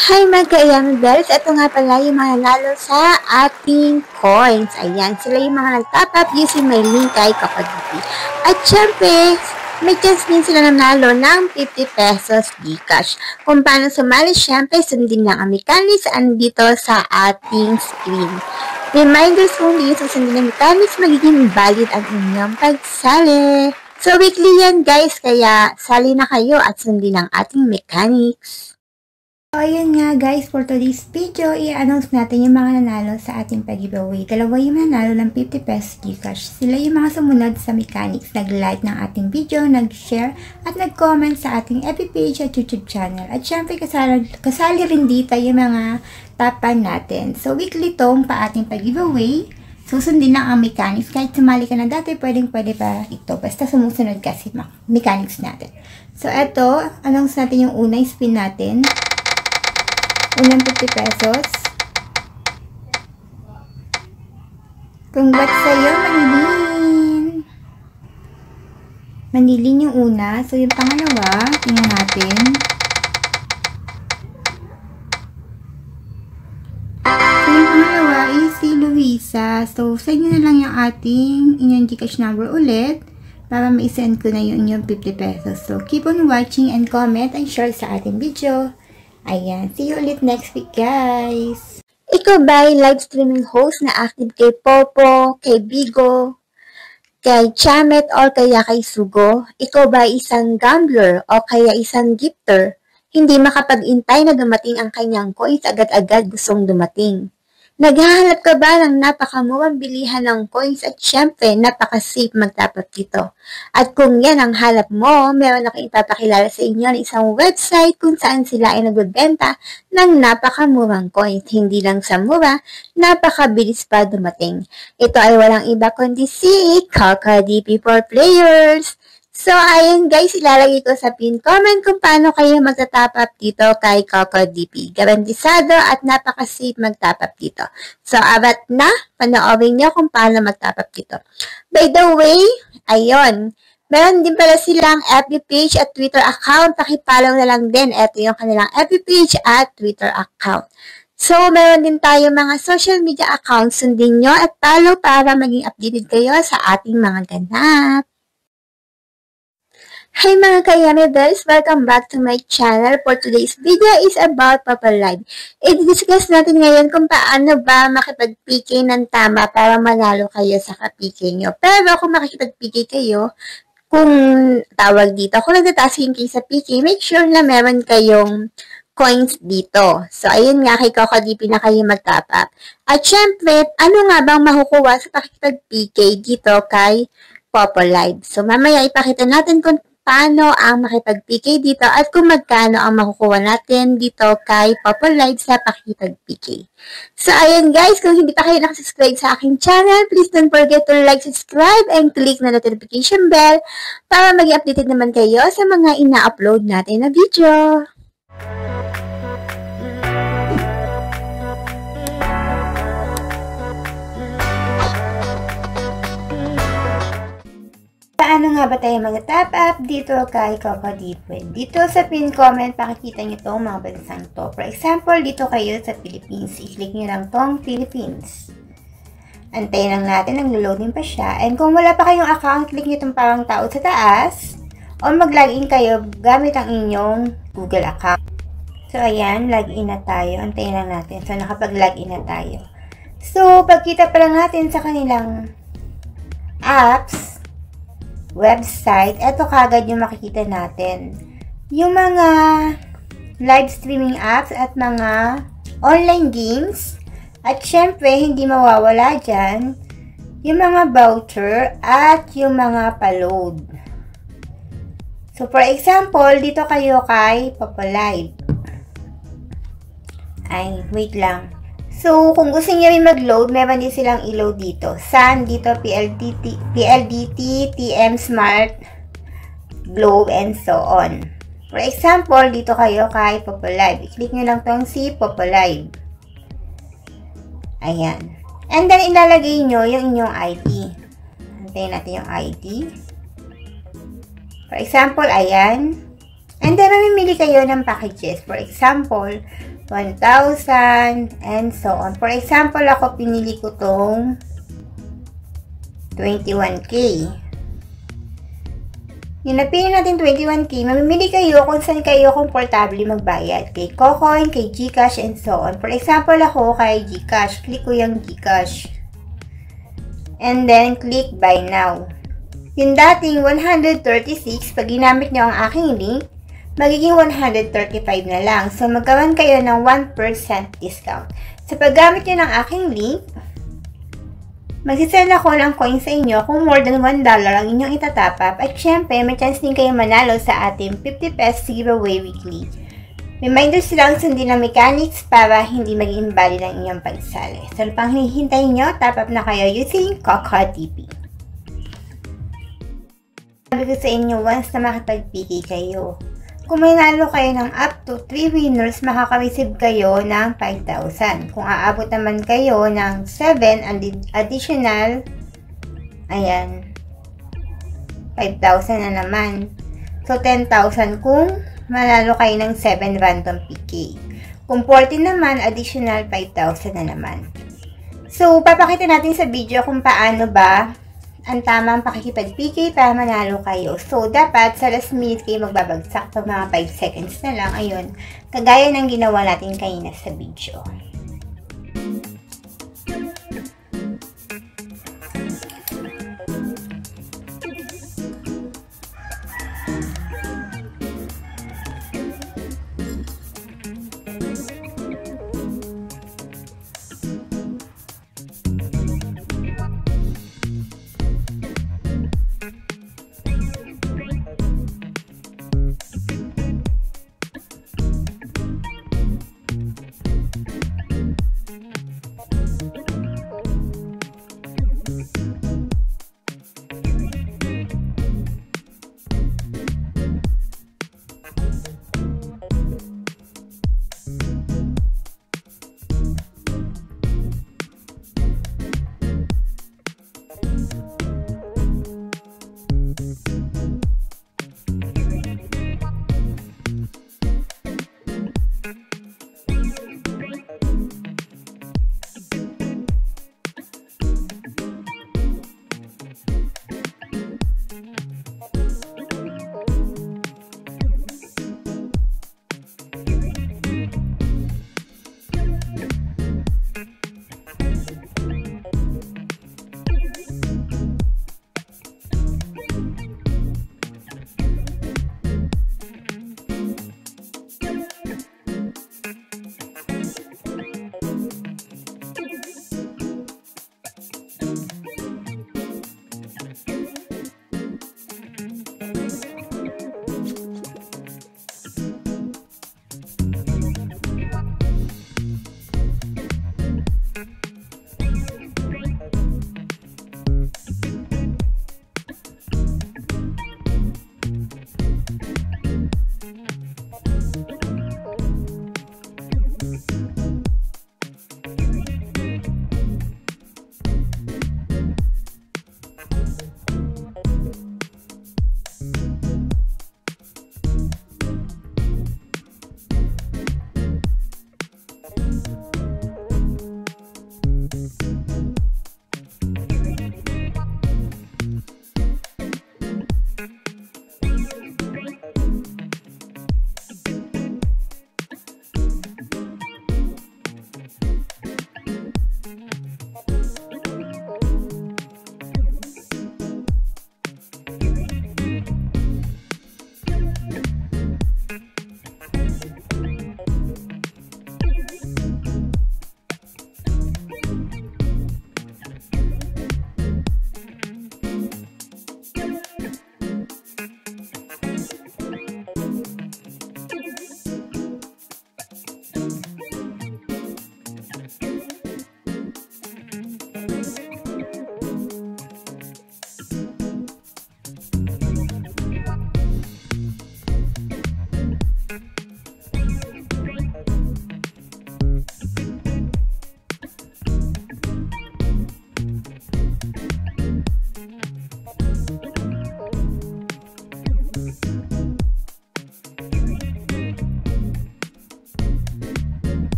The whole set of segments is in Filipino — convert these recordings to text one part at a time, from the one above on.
Hi mga ka-Yummy Bells! Ito nga pala yung mga nanalo sa ating coins. Ayan, sila yung mga nag-top up using my link kay Kapag-Dipi. At syempre, may chance din sila nanalo ng 50 pesos Gcash. Kung paano sumali, syempre, sundin lang ang mechanics andito sa ating screen. Reminders kung hindi susundin ang mechanics, magiging valid ang inyong pagsali. So, weekly yan guys, kaya sali na kayo at sundin ang ating mechanics. So, ayun nga guys, for today's video, i-announce natin yung mga nanalo sa ating pag-giveaway. Dalawa yung nanalo ng 50 pesos Gcash. Sila yung mga sumunod sa mechanics, nag-like ng ating video, nag-share, at nag-comment sa ating FB page at YouTube channel. At syempre, kasali rin dito yung mga tapan natin. So, weekly tong pa ating pag-giveaway. Susundin lang ang mechanics. Kahit sumali ka na dati, pwede pa ito. Basta sumusunod kasi mechanics natin. So, eto, announce natin yung unang spin natin. Unang 50 pesos. Congrats sa'yo, Manilin! Manilin yung una. So, yung pangalawa, tingnan natin. So, yung pangalawa is si Luisa. So, sa inyo na lang yung ating inyong Gcash number ulit para ma-send ko na yung inyong 50 pesos. So, keep on watching and comment and share sa ating video. Ayan. See you ulit next week, guys. Ikaw ba ay live streaming host na active kay Popo, kay Bigo, kay Chamet, o kaya kay Sugo? Ikaw ba ay isang gambler o kaya isang gifter? Hindi makapag-intay na dumating ang kanyang coins agad-agad gustong dumating. Naghahanap ka ba ng napakamurang bilihan ng coins at syempre napaka-safe magtapat dito? At kung yan ang hanap mo, meron akong ipapakilala sa inyo ng isang website kung saan sila ay nagbebenta ng napakamurang coins. Hindi lang sa mura, napakabilis pa dumating. Ito ay walang iba kundi si Kapag-Dipi for Players. So, ayun guys, ilalagay ko sa pin comment kung paano kayo magta-top up dito kay Kapag-Dipi. Garantisado at napaka-safe mag-top up dito. So, abat na, panoorin nyo kung paano mag-top up dito. By the way, ayun, meron din pala silang FB page at Twitter account. Pakipollow na lang din. Ito yung kanilang FB page at Twitter account. So, meron din tayo mga social media accounts. Sundin nyo at follow para maging updated kayo sa ating mga ganap. Hi mga ka-Yummy Bells! Welcome back to my channel. For today's video is about Papa Live. I-discuss natin ngayon kung paano ba makipag-PK ng tama para manalo kayo sa ka-PK nyo. Pero kung makikipag-PK kayo, kung tawag dito, kung nagtatasking kayo sa PK, make sure na meron kayong coins dito. So, ayun nga, kay Kapag-Dipi na kayo mag-top up. At syempre, ano nga bang makukuha sa pakikipag-PK dito kay Papa Live? So, mamaya ipakita natin kung paano ang makipag-PK dito at kung magkano ang makukuha natin dito kay Papa Live sa pakipag-PK. So, ayan guys, kung hindi pa kayo nakasubscribe sa aking channel, please don't forget to like, subscribe, and click na notification bell para maging updated naman kayo sa mga ina-upload natin na video. Paano nga ba tayo mag-top up dito kay Kapag-Dipi? Dito sa pin comment, pakikita nyo itong mga bansang to. For example, dito kayo sa Philippines. I-click nyo lang tong Philippines. Antayin lang natin, nag-loading pa siya. And kung wala pa kayong account, click nyo itong parang tao sa taas. O mag-login kayo gamit ang inyong Google account. So, ayan, login na tayo. Antayin lang natin. So, nakapag-login na tayo. So, pagkita pa lang natin sa kanilang apps, website, eto kagad yung makikita natin. Yung mga live streaming apps at mga online games. At syempre, hindi mawawala dyan yung mga voucher at yung mga pa-load. So, for example, dito kayo kay Papa Live. Ay, wait lang. So, kung gusto niyo rin mag-load, meron din silang i-load dito. Sun, dito, PLDT, TM Smart, Globe, and so on. For example, dito kayo kay Papa Live. I-click nyo lang tong si Papa Live. Ayan. And then, ilalagay nyo yung inyong ID. Antayin natin yung ID. For example, ayan. And then, mamimili kayo ng packages. For example, 1,000, and so on. For example, ako pinili ko tong 21K. Yung napili natin 21K, mamimili kayo kung saan kayo komportable magbayad. Kay Cocoin, kay GCash, and so on. For example, ako kay GCash. Click ko yung GCash. And then, click Buy Now. Yung dating 136, pag ginamit nyo ang aking link, magiging 135 na lang. So, magkaroon kayo ng 1% discount. Sa paggamit nyo ng aking link, magsisend ako ng coin sa inyo kung more than $1 ang inyong itatapap. At syempre, may chance din kayo manalo sa ating 50 pesos giveaway weekly. Reminders lang sundin ang mechanics para hindi maging invalid ang inyong pagsali. So, pang hinihintay nyo, top up na kayo using CocoTP. Sabi ko sa inyo, once na makapag-PK kayo, kung may nalo kayo ng up to 3 winners, makaka-receive kayo ng 5,000. Kung aabot naman kayo ng 7 additional, ayan, 5,000 na naman. So, 10,000 kung manalo kayo ng 7 random PK. Kung 14 naman, additional 5,000 na naman. So, papakita natin sa video kung paano ba ang tamang pakikipag-PK para manalo kayo. So, dapat sa last minute kayo magbabagsak pag mga 5 seconds na lang. Ayun, kagaya ng ginawa natin kanina sa video.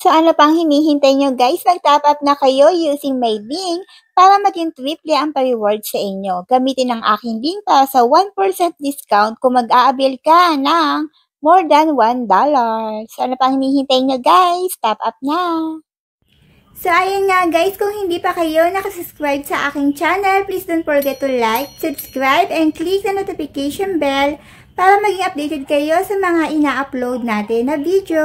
So ano pang hinihintay nyo guys? Mag-top up na kayo using my link para maging triple ang pa-reward sa inyo. Gamitin ang aking link para sa 1% discount kung mag-a-avail ka ng more than $1. So ano pang hinihintay nyo guys? Top up na! So ayun nga guys, kung hindi pa kayo nakasubscribe sa aking channel, please don't forget to like, subscribe, and click the notification bell para maging updated kayo sa mga ina-upload natin na video.